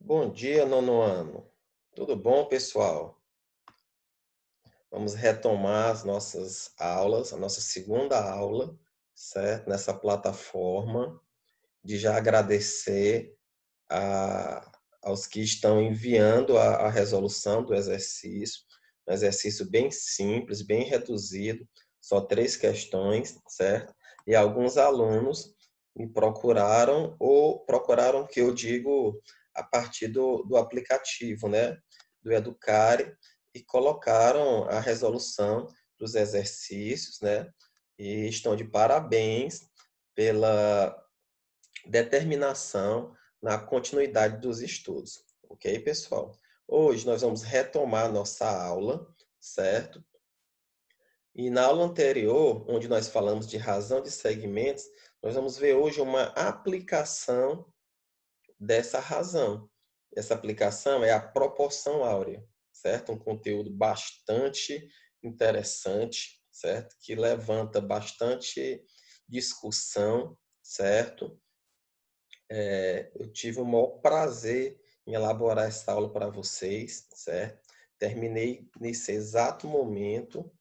Bom dia, nono ano. Tudo bom, pessoal? Vamos retomar as nossas aulas, a nossa segunda aula, certo? Nessa plataforma, de já agradecer aos que estão enviando a resolução do exercício, um exercício bem simples, bem reduzido, só 3 questões, certo? E alguns alunos me procuraram, ou procuraram, que eu digo, a partir do aplicativo, né? Do Educare, e colocaram a resolução dos exercícios, né? E estão de parabéns pela determinação na continuidade dos estudos. Ok, pessoal? Hoje nós vamos retomar nossa aula, certo? E na aula anterior, onde nós falamos de razão de segmentos, nós vamos ver hoje uma aplicação dessa razão. Essa aplicação é a proporção áurea, certo? Um conteúdo bastante interessante, certo? Que levanta bastante discussão, certo? Eu tive o maior prazer em elaborar essa aula para vocês, certo? Terminei nesse exato momento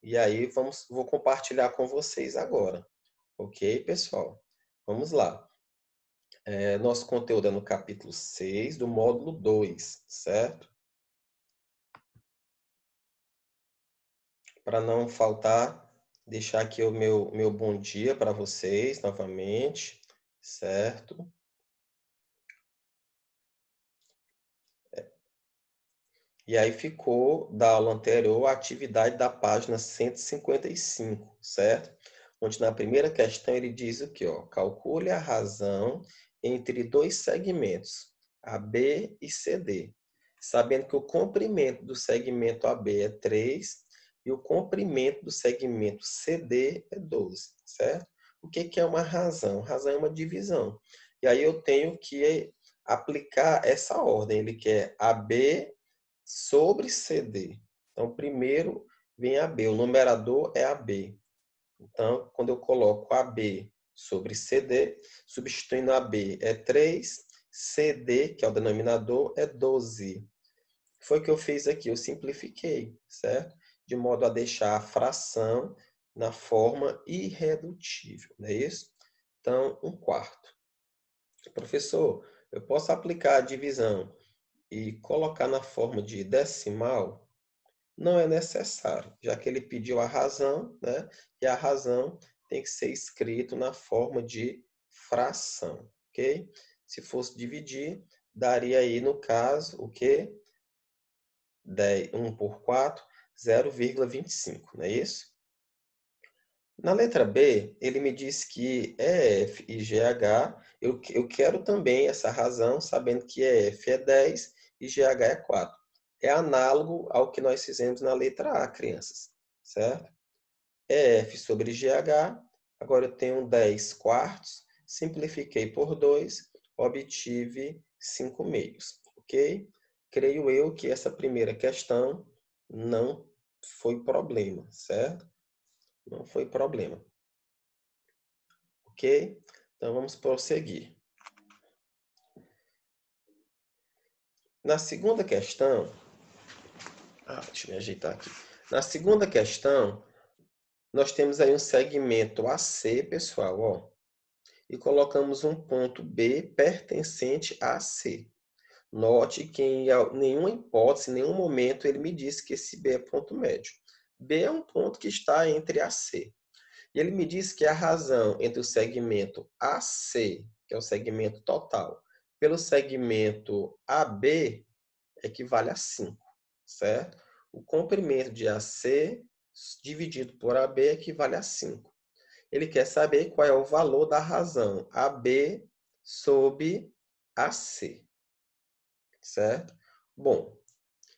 e aí vou compartilhar com vocês agora, ok, pessoal? Vamos lá. Nosso conteúdo é no capítulo 6 do módulo 2, certo? Para não faltar, deixar aqui o meu bom dia para vocês novamente, certo? E aí ficou da aula anterior a atividade da página 155, certo? Onde na primeira questão ele diz o quê? Ó, calcule a razão entre dois segmentos, AB e CD, sabendo que o comprimento do segmento AB é 3 e o comprimento do segmento CD é 12, certo? O que é uma razão? Razão é uma divisão. E aí eu tenho que aplicar essa ordem. Ele quer AB sobre CD. Então, primeiro vem AB, o numerador é AB. Então, quando eu coloco AB sobre CD, substituindo AB é 3, CD, que é o denominador, é 12. O que foi que eu fiz aqui? Eu simplifiquei, certo? De modo a deixar a fração na forma irredutível, não é isso? Então, 1/4. Professor, eu posso aplicar a divisão e colocar na forma de decimal? Não é necessário, já que ele pediu a razão, né? E a razão tem que ser escrito na forma de fração, ok? Se fosse dividir, daria aí, no caso, o quê? 1/4, 0,25, não é isso? Na letra B, ele me diz que EF e GH, eu quero também essa razão, sabendo que EF é 10 e GH é 4. É análogo ao que nós fizemos na letra A, crianças, certo? EF sobre GH, agora eu tenho 10 quartos, simplifiquei por 2, obtive 5 meios, ok? Creio eu que essa primeira questão não foi problema, certo? Não foi problema. Ok? Então vamos prosseguir. Na segunda questão, deixa eu me ajeitar aqui. Na segunda questão, nós temos aí um segmento AC, pessoal, ó, e colocamos um ponto B pertencente a C. Note que em nenhuma hipótese, em nenhum momento, ele me disse que esse B é ponto médio. B é um ponto que está entre AC. E ele me disse que a razão entre o segmento AC, que é o segmento total, pelo segmento AB, equivale a 5, certo? O comprimento de AC dividido por AB equivale a 5. Ele quer saber qual é o valor da razão AB sobre AC, certo? Bom,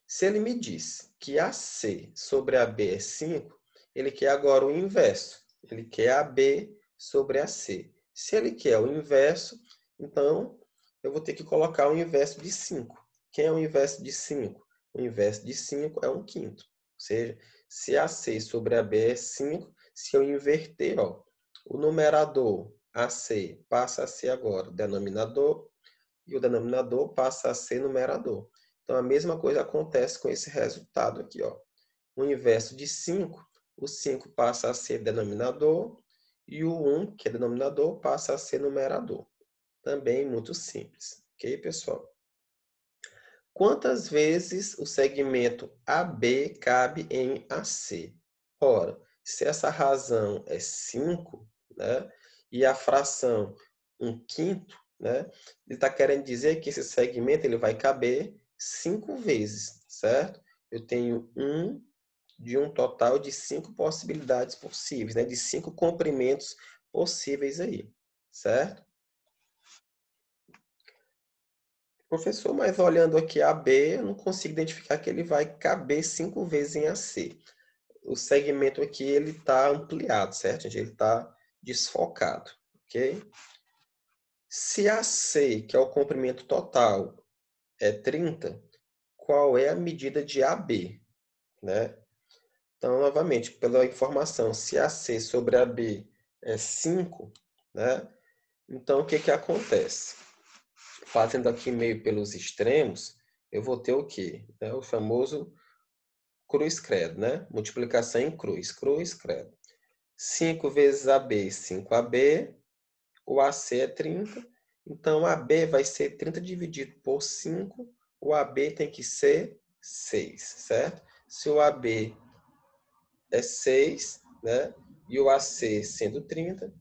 se ele me diz que AC sobre AB é 5, ele quer agora o inverso. Ele quer AB sobre AC. Se ele quer o inverso, então eu vou ter que colocar o inverso de 5. Quem é o inverso de 5? O inverso de 5 é 1/5. Ou seja, se AC sobre AB é 5, se eu inverter, ó, o numerador AC passa a ser agora o denominador e o denominador passa a ser numerador. Então, a mesma coisa acontece com esse resultado aqui, ó. O inverso de 5, o 5 passa a ser denominador e o 1, que é denominador, passa a ser numerador. Também muito simples, ok, pessoal? Quantas vezes o segmento AB cabe em AC? Ora, se essa razão é 5, né, e a fração 1/5, né, ele está querendo dizer que esse segmento ele vai caber 5 vezes, certo? Eu tenho de um total de 5 possibilidades possíveis, né, de 5 comprimentos possíveis aí, certo? Professor, mas olhando aqui AB, eu não consigo identificar que ele vai caber 5 vezes em AC. O segmento aqui ele está ampliado, certo? Ele está desfocado, ok? Se AC, que é o comprimento total, é 30, qual é a medida de AB, né? Então, novamente, pela informação, se AC sobre AB é 5, né? Então, o que que acontece? Fazendo aqui meio pelos extremos, eu vou ter o quê? O famoso cruz credo, né? Multiplicação em cruz, cruz credo. 5 vezes AB, 5AB, o AC é 30, então AB vai ser 30 dividido por 5, o AB tem que ser 6, certo? Se o AB é 6, né? E o AC sendo 30,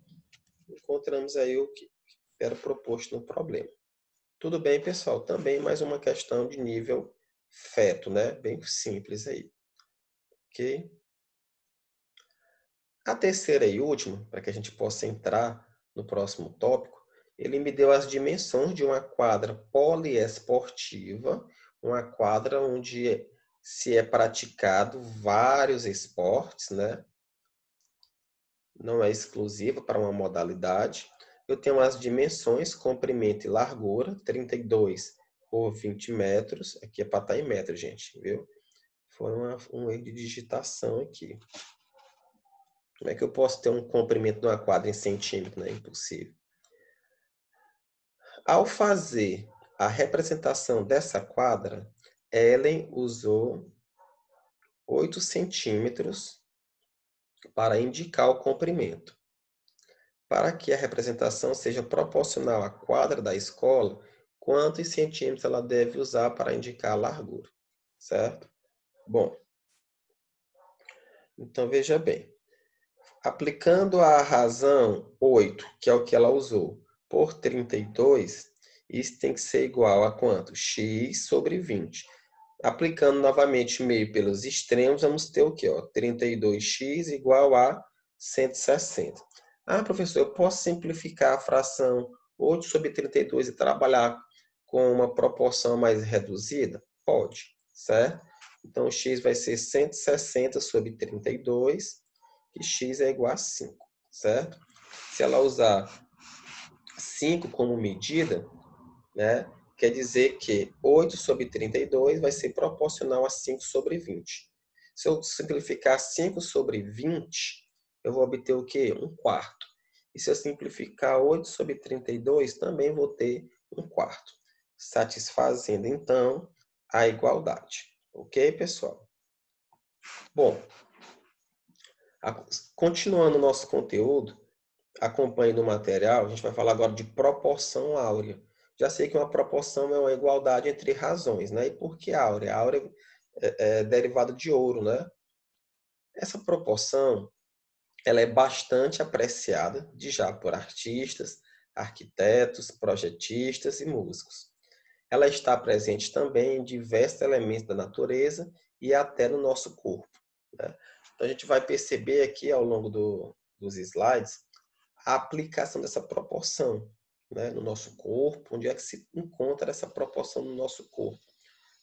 encontramos aí o que era proposto no problema. Tudo bem, pessoal? Também mais uma questão de nível feto, né? Bem simples aí, ok? A terceira e última, para que a gente possa entrar no próximo tópico, ele me deu as dimensões de uma quadra poliesportiva, uma quadra onde se é praticado vários esportes, né? Não é exclusiva para uma modalidade. Eu tenho as dimensões, comprimento e largura, 32 por 20 metros. Aqui é para estar em metros, gente, viu? Foi um erro de digitação aqui. Como é que eu posso ter um comprimento de uma quadra em centímetro? É impossível. Ao fazer a representação dessa quadra, Ellen usou 8 centímetros para indicar o comprimento. Para que a representação seja proporcional à quadra da escola, quantos centímetros ela deve usar para indicar a largura, certo? Bom, então veja bem. Aplicando a razão 8, que é o que ela usou, por 32, isso tem que ser igual a quanto? X sobre 20. Aplicando novamente meio pelos extremos, vamos ter o quê? 32x igual a 160. Ah, professor, eu posso simplificar a fração 8 sobre 32 e trabalhar com uma proporção mais reduzida? Pode, certo? Então, x vai ser 160 sobre 32 e x é igual a 5, certo? Se ela usar 5 como medida, né, quer dizer que 8 sobre 32 vai ser proporcional a 5 sobre 20. Se eu simplificar 5 sobre 20, eu vou obter o quê? 1/4. E se eu simplificar 8 sobre 32, também vou ter 1/4. Satisfazendo, então, a igualdade. Ok, pessoal? Bom, continuando o nosso conteúdo, acompanhe no material, a gente vai falar agora de proporção áurea. Já sei que uma proporção é uma igualdade entre razões, né? E por que áurea? A áurea é derivada de ouro, né? Essa proporção, ela é bastante apreciada de já por artistas, arquitetos, projetistas e músicos. Ela está presente também em diversos elementos da natureza e até no nosso corpo, né? Então a gente vai perceber aqui ao longo dos slides a aplicação dessa proporção, né, no nosso corpo, onde é que se encontra essa proporção no nosso corpo,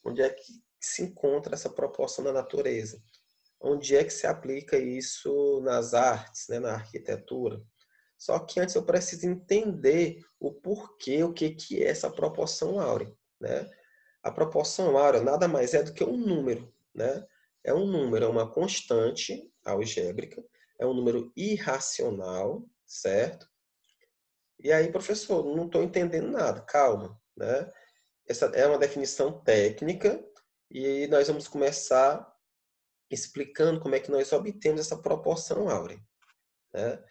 onde é que se encontra essa proporção na natureza, onde é que se aplica isso nas artes, né, na arquitetura. Só que antes eu preciso entender o porquê, o que que é essa proporção áurea, né? A proporção áurea nada mais é do que um número, né? É um número, é uma constante algébrica, é um número irracional, certo? E aí, professor, não estou entendendo nada. Calma, né? Essa é uma definição técnica e nós vamos começar explicando como é que nós obtemos essa proporção áurea, né?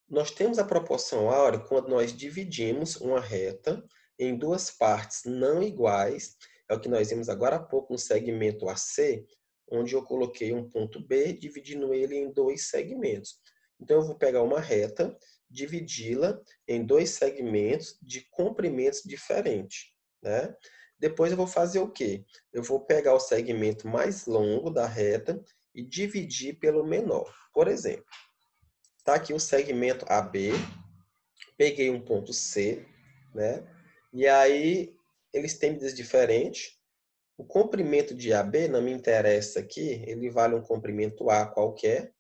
Nós temos a proporção áurea quando nós dividimos uma reta em duas partes não iguais. É o que nós vimos agora há pouco no segmento AC, onde eu coloquei um ponto B, dividindo ele em dois segmentos. Então, eu vou pegar uma reta, dividi-la em dois segmentos de comprimentos diferentes, né? Depois eu vou fazer o quê? Eu vou pegar o segmento mais longo da reta e dividir pelo menor. Por exemplo, está aqui o segmento AB, peguei um ponto C, né? E aí eles têm medidas diferentes. O comprimento de AB não me interessa aqui, ele vale um comprimento A qualquer.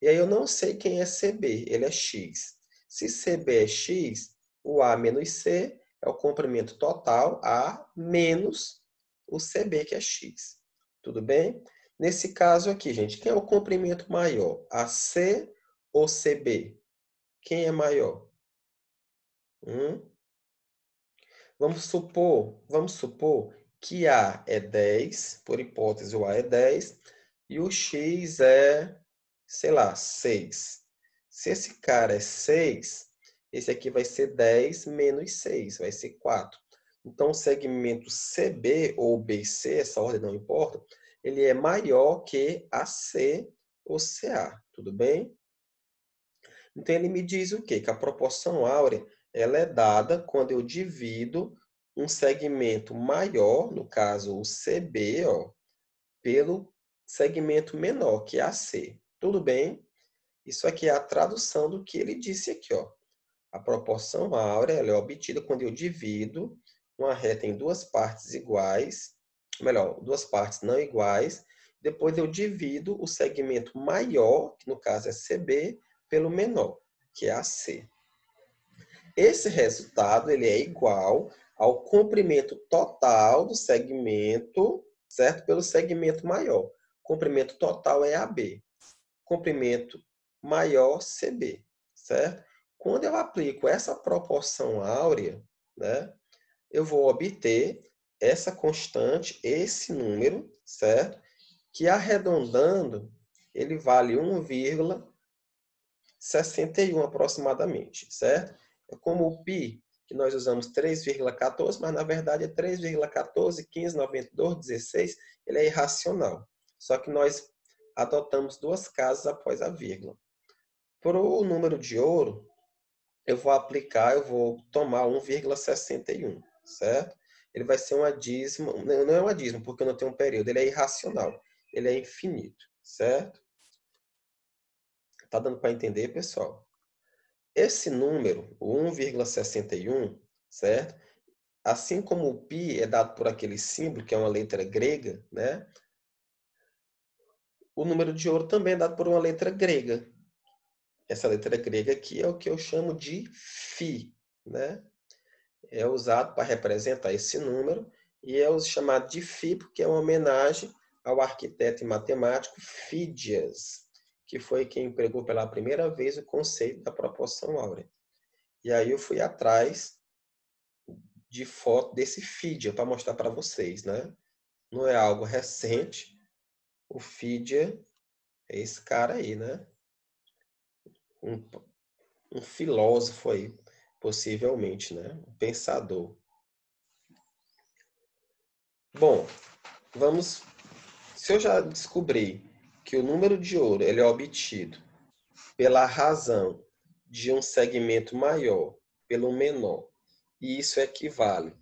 E aí eu não sei quem é CB, ele é X. Se CB é X, o A menos C é o comprimento total A menos o CB, que é X. Tudo bem? Nesse caso aqui, gente, quem é o comprimento maior? AC ou CB? Quem é maior? Vamos supor que A é 10, por hipótese o A é 10, e o X é, sei lá, 6. Se esse cara é 6, esse aqui vai ser 10 menos 6, vai ser 4. Então, o segmento CB ou BC, essa ordem não importa, ele é maior que AC ou CA, tudo bem? Então, ele me diz o quê? Que a proporção áurea ela é dada quando eu divido um segmento maior, no caso o CB, ó, pelo segmento menor, que é AC. Tudo bem? Isso aqui é a tradução do que ele disse aqui, ó. A proporção áurea ela é obtida quando eu divido uma reta em duas partes iguais, melhor, duas partes não iguais, depois eu divido o segmento maior, que no caso é CB, pelo menor, que é AC. Esse resultado ele é igual ao comprimento total do segmento, certo? Pelo segmento maior. Comprimento total é AB. Comprimento maior, CB, certo? Quando eu aplico essa proporção áurea, né, eu vou obter essa constante, esse número, certo? Que arredondando, ele vale 1,61 aproximadamente, certo? É como o π, que nós usamos 3,14, mas na verdade é 3,14, 15, 92, 16, ele é irracional. Só que nós adotamos duas casas após a vírgula. Para o número de ouro, eu vou tomar 1,61, certo? Ele vai ser um dízimo, não é um dízimo, porque não tem um período, ele é irracional, ele é infinito, certo? Tá dando para entender, pessoal? Esse número, o 1,61, certo? Assim como o π é dado por aquele símbolo, que é uma letra grega, né? O número de ouro também é dado por uma letra grega. Essa letra grega aqui é o que eu chamo de φ, né? É usado para representar esse número e é chamado de φ porque é uma homenagem ao arquiteto e matemático Fídias, que foi quem empregou pela primeira vez o conceito da proporção áurea. E aí eu fui atrás de foto desse Fídia para mostrar para vocês, né? Não é algo recente. O Fídia é esse cara aí, né? Um, um filósofo aí, possivelmente, né? Um pensador. Bom, vamos. Se eu já descobri que o número de ouro ele é obtido pela razão de um segmento maior pelo menor, e isso equivale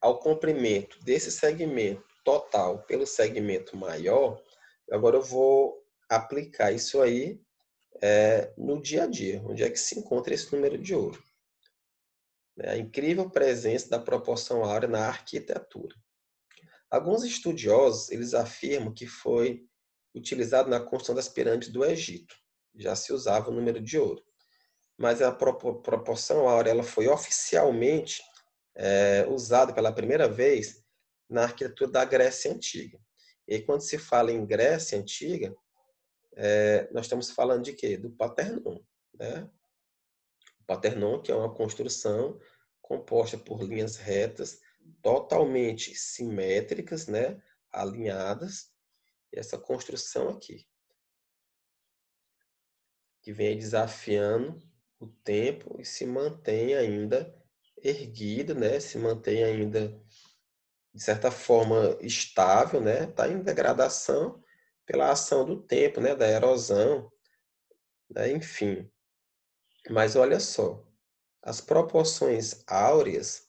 ao comprimento desse segmento total pelo segmento maior, agora eu vou aplicar isso aí no dia a dia, onde é que se encontra esse número de ouro. A incrível presença da proporção áurea na arquitetura. Alguns estudiosos eles afirmam que foi utilizado na construção das pirâmides do Egito. Já se usava o número de ouro. Mas a proporção áurea ela foi oficialmente usada pela primeira vez na arquitetura da Grécia Antiga. E aí, quando se fala em Grécia Antiga, nós estamos falando de quê? Do Partenon, né? O Partenon, que é uma construção composta por linhas retas, totalmente simétricas, né? Alinhadas. E essa construção aqui, que vem desafiando o tempo e se mantém ainda erguido, né? Se mantém ainda, de certa forma, estável, né? Está em degradação pela ação do tempo, né? Da erosão, né? Enfim. Mas olha só, as proporções áureas,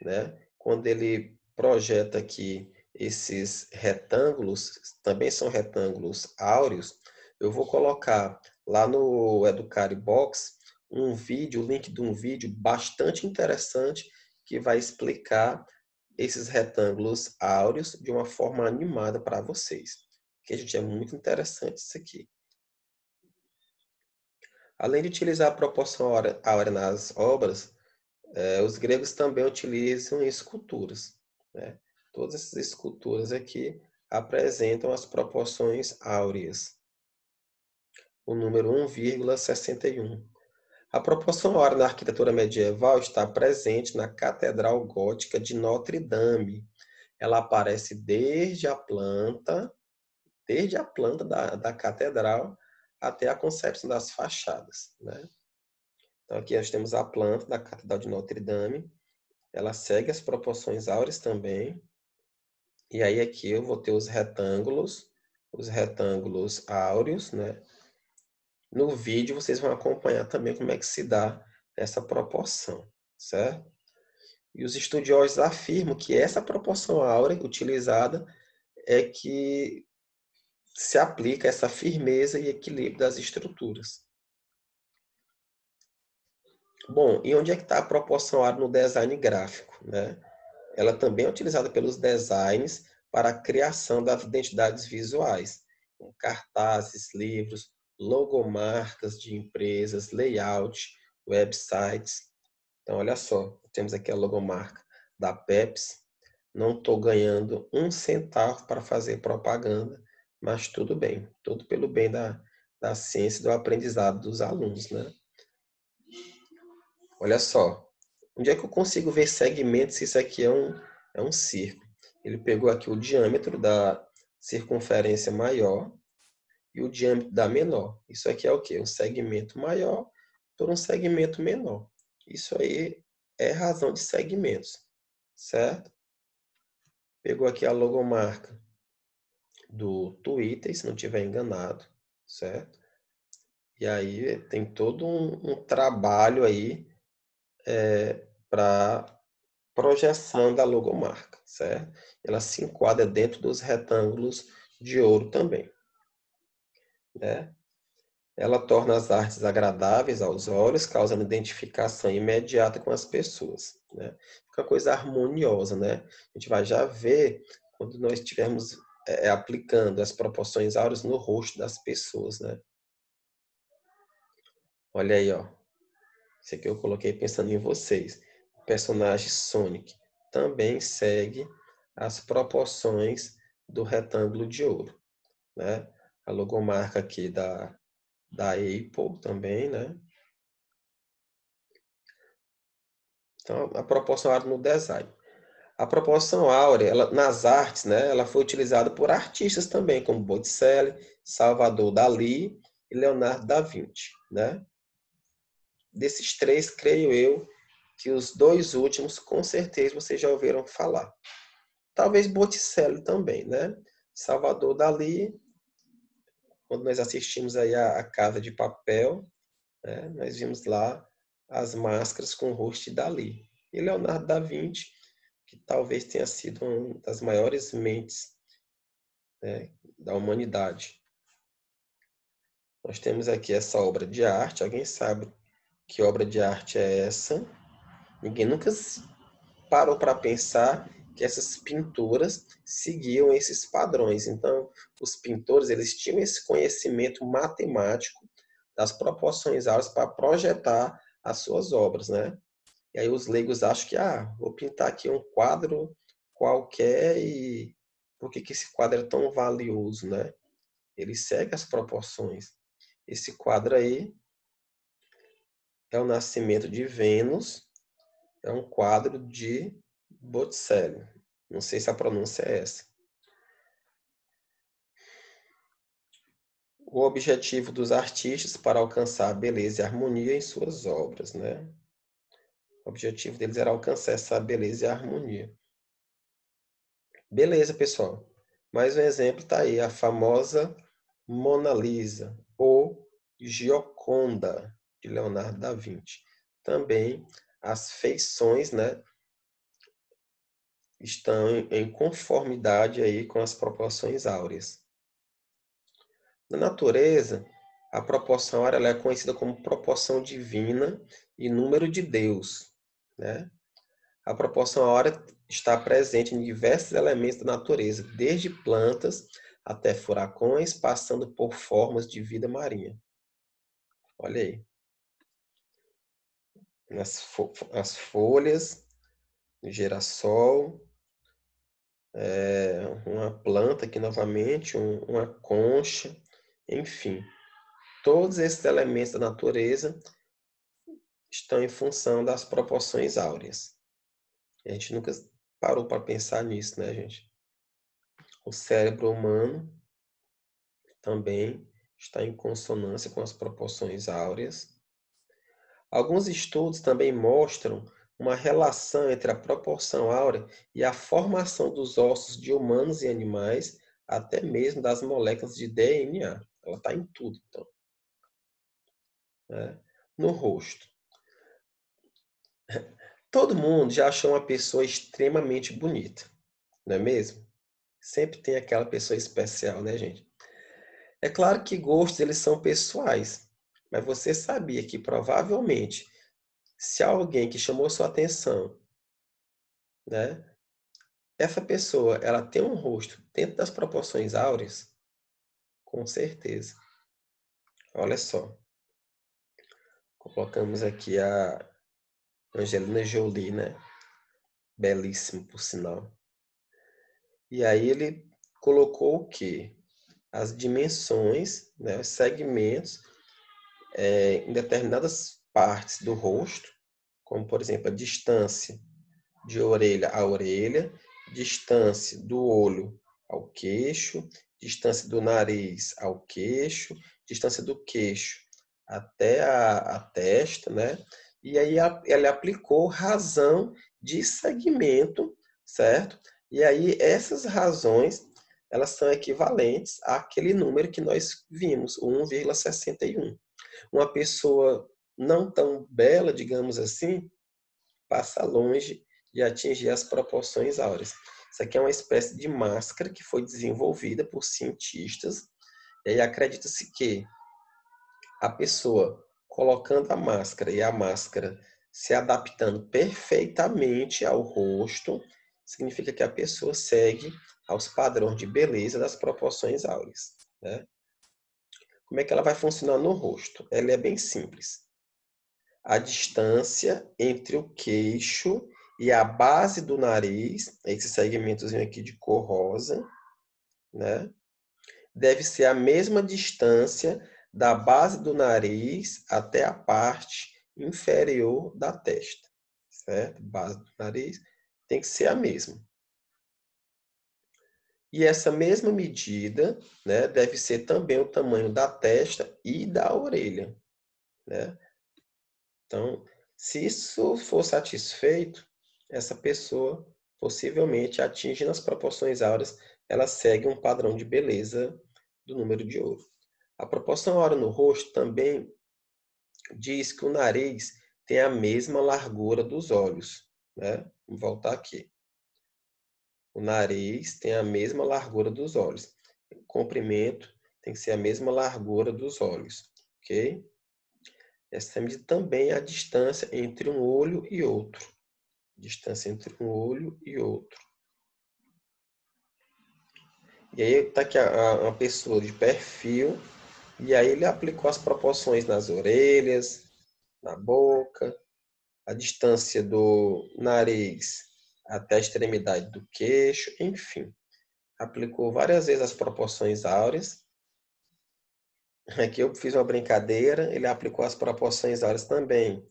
né? Quando ele projeta aqui esses retângulos, também são retângulos áureos, eu vou colocar lá no Educare Box um vídeo, o link de um vídeo bastante interessante que vai explicar esses retângulos áureos de uma forma animada para vocês. Que, gente, é muito interessante isso aqui. Além de utilizar a proporção áurea nas obras, os gregos também utilizam esculturas, né? Todas essas esculturas aqui apresentam as proporções áureas. O número 1,61. A proporção áurea na arquitetura medieval está presente na Catedral Gótica de Notre Dame. Ela aparece desde a planta da catedral até a concepção das fachadas, né? Então aqui nós temos a planta da Catedral de Notre Dame. Ela segue as proporções áureas também. E aí aqui eu vou ter os retângulos áureos, né? No vídeo vocês vão acompanhar também como é que se dá essa proporção, certo? E os estudiosos afirmam que essa proporção áurea utilizada é que se aplica essa firmeza e equilíbrio das estruturas. Bom, e onde é que está a proporção áurea no design gráfico, né? Ela também é utilizada pelos designers para a criação das identidades visuais, como cartazes, livros, logomarcas de empresas, layout, websites. Então, olha só, temos aqui a logomarca da Pepsi. Não estou ganhando um centavo para fazer propaganda, mas tudo bem, tudo pelo bem da ciência e do aprendizado dos alunos, né? Olha só, onde é que eu consigo ver segmentos se isso aqui é um círculo? Ele pegou aqui o diâmetro da circunferência maior e o diâmetro da menor. Isso aqui é o quê? Um segmento maior por um segmento menor. Isso aí é razão de segmentos, certo? Pegou aqui a logomarca do Twitter, se não estiver enganado, certo? E aí tem todo um trabalho aí para projeção da logomarca, certo? Ela se enquadra dentro dos retângulos de ouro também, né? Ela torna as artes agradáveis aos olhos, causando identificação imediata com as pessoas, né? Fica uma coisa harmoniosa, né? A gente vai já ver quando nós estivermos aplicando as proporções áureas no rosto das pessoas, né? Olha aí, ó. Esse aqui eu coloquei pensando em vocês. O personagem Sonic também segue as proporções do retângulo de ouro, né? A logomarca aqui da Apple também, né? Então, a proporção áurea no design. A proporção áurea, ela, nas artes, né? Ela foi utilizada por artistas também, como Botticelli, Salvador Dalí e Leonardo da Vinci, né? Desses três, creio eu, que os dois últimos, com certeza, vocês já ouviram falar. Talvez Botticelli também, né? Salvador Dalí, quando nós assistimos aí a Casa de Papel, né? Nós vimos lá as máscaras com o rosto de Dalí. E Leonardo da Vinci, que talvez tenha sido uma das maiores mentes, né, da humanidade. Nós temos aqui essa obra de arte. Alguém sabe que obra de arte é essa? Ninguém nunca parou para pensar que essas pinturas seguiam esses padrões. Então, os pintores, eles tinham esse conhecimento matemático das proporções áureas para projetar as suas obras, né? E aí os leigos acham que, vou pintar aqui um quadro qualquer e por que esse quadro é tão valioso, né? Ele segue as proporções. Esse quadro aí é o nascimento de Vênus, é um quadro de Botticelli. Não sei se a pronúncia é essa. O objetivo dos artistas para alcançar a beleza e a harmonia em suas obras, né? O objetivo deles era alcançar essa beleza e a harmonia. Beleza, pessoal. Mais um exemplo está aí, a famosa Mona Lisa ou Gioconda, de Leonardo da Vinci. Também as feições, né, estão em conformidade aí com as proporções áureas. Na natureza, a proporção áurea ela é conhecida como proporção divina e número de Deus, né? A proporção áurea está presente em diversos elementos da natureza, desde plantas até furacões, passando por formas de vida marinha. Olha aí. As folhas, o girassol, uma planta aqui novamente, uma concha, enfim. Todos esses elementos da natureza estão em função das proporções áureas. A gente nunca parou para pensar nisso, né, gente? O cérebro humano também está em consonância com as proporções áureas. Alguns estudos também mostram uma relação entre a proporção áurea e a formação dos ossos de humanos e animais, até mesmo das moléculas de DNA. Ela está em tudo, então. Né? No rosto. Todo mundo já achou uma pessoa extremamente bonita, não é mesmo? Sempre tem aquela pessoa especial, né, gente? É claro que gostos eles são pessoais, mas você sabia que provavelmente se alguém que chamou sua atenção, né, essa pessoa, ela tem um rosto dentro das proporções áureas? Com certeza. Olha só. Colocamos aqui a Angelina Jolie, né? Belíssima, por sinal. E aí ele colocou o quê? As dimensões, né, os segmentos em determinadas partes do rosto, como, por exemplo, a distância de orelha a orelha, distância do olho ao queixo, distância do nariz ao queixo, distância do queixo até a testa, né? E aí ele aplicou razão de segmento, certo? E aí essas razões, elas são equivalentes àquele número que nós vimos, o 1,61. Uma pessoa não tão bela, digamos assim, passa longe de atingir as proporções áureas. Isso aqui é uma espécie de máscara que foi desenvolvida por cientistas, e aí acredita-se que a pessoa colocando a máscara e a máscara se adaptando perfeitamente ao rosto, significa que a pessoa segue aos padrões de beleza das proporções áureas, né? Como é que ela vai funcionar no rosto? Ela é bem simples. A distância entre o queixo e a base do nariz, esse segmentozinho aqui de cor rosa, né? Deve ser a mesma distância da base do nariz até a parte inferior da testa, certo? Base do nariz tem que ser a mesma. E essa mesma medida, né, deve ser também o tamanho da testa e da orelha, né? Então, se isso for satisfeito, essa pessoa possivelmente atinge nas proporções áureas, ela segue um padrão de beleza do número de ouro. A proporção áurea no rosto também diz que o nariz tem a mesma largura dos olhos, né? Vamos voltar aqui. O nariz tem a mesma largura dos olhos. O comprimento tem que ser a mesma largura dos olhos, ok? Essa medida também é a distância entre um olho e outro. Distância entre um olho e outro. E aí está aqui uma pessoa de perfil, e aí ele aplicou as proporções nas orelhas, na boca, a distância do nariz até a extremidade do queixo, enfim. Aplicou várias vezes as proporções áureas. Aqui eu fiz uma brincadeira, ele aplicou as proporções áureas também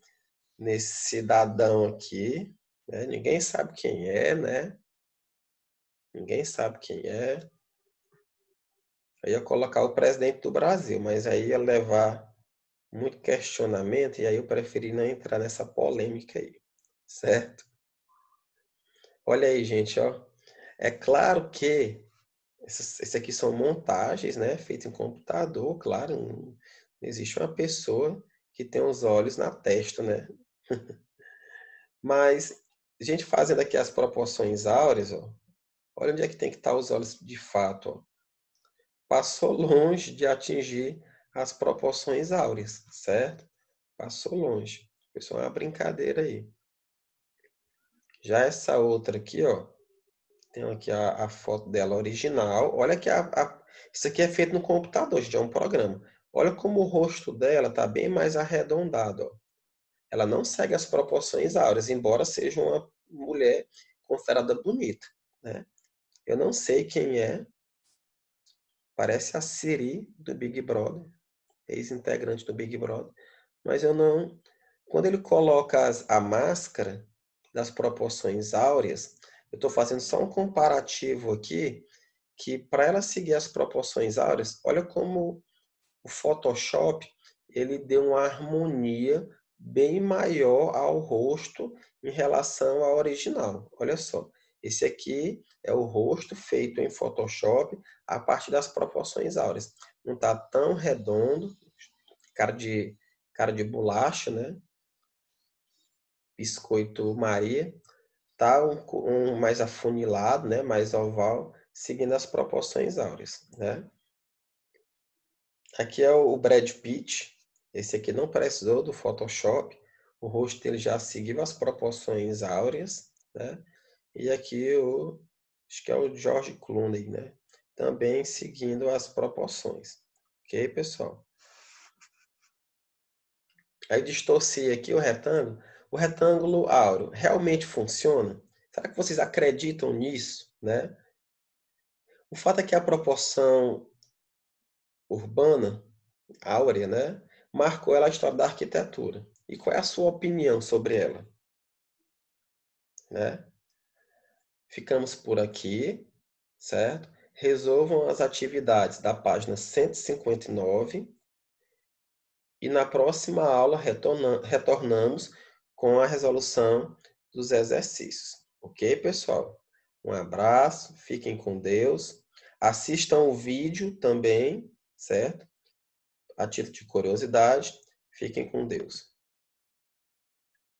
nesse cidadão aqui, né? Ninguém sabe quem é, né? Ninguém sabe quem é. Eu ia colocar o presidente do Brasil, mas aí ia levar muito questionamento e aí eu preferi não entrar nessa polêmica aí, certo? Olha aí, gente, ó. É claro que esses aqui são montagens, né? Feitas em computador, claro. Não existe uma pessoa que tem os olhos na testa, né? Mas a gente fazendo aqui as proporções áureas, ó. Olha onde é que tem que estar os olhos de fato, ó. Passou longe de atingir as proporções áureas, certo? Passou longe. Foi só uma brincadeira aí. Já essa outra aqui, ó. Tem aqui a foto dela original. Olha que isso aqui é feito no computador, gente, é um programa. Olha como o rosto dela está bem mais arredondado, ó. Ela não segue as proporções áureas, embora seja uma mulher considerada bonita, né? Eu não sei quem é. Parece a Siri do Big Brother, ex-integrante do Big Brother. Mas eu não... Quando ele coloca a máscara das proporções áureas, eu estou fazendo só um comparativo aqui, que para ela seguir as proporções áureas, olha como o Photoshop ele deu uma harmonia bem maior ao rosto em relação ao original. Olha só, esse aqui é o rosto feito em Photoshop a partir das proporções áureas. Não está tão redondo, cara de bolacha, né? Biscoito Maria. Tá mais afunilado, né? Mais oval, seguindo as proporções áureas, né? Aqui é o Brad Pitt. Esse aqui não precisou do Photoshop. O rosto dele já seguiu as proporções áureas, né? E aqui acho que é o George Clooney, né? Também seguindo as proporções. Ok, pessoal? Aí distorci aqui o retângulo. O retângulo áureo realmente funciona? Será que vocês acreditam nisso, né? O fato é que a proporção urbana, áurea, né, marcou ela a história da arquitetura. E qual é a sua opinião sobre ela? Né? Ficamos por aqui, certo? Resolvam as atividades da página 159 e na próxima aula retornamos com a resolução dos exercícios. Ok, pessoal? Um abraço, fiquem com Deus. Assistam o vídeo também, certo? A título de curiosidade, fiquem com Deus.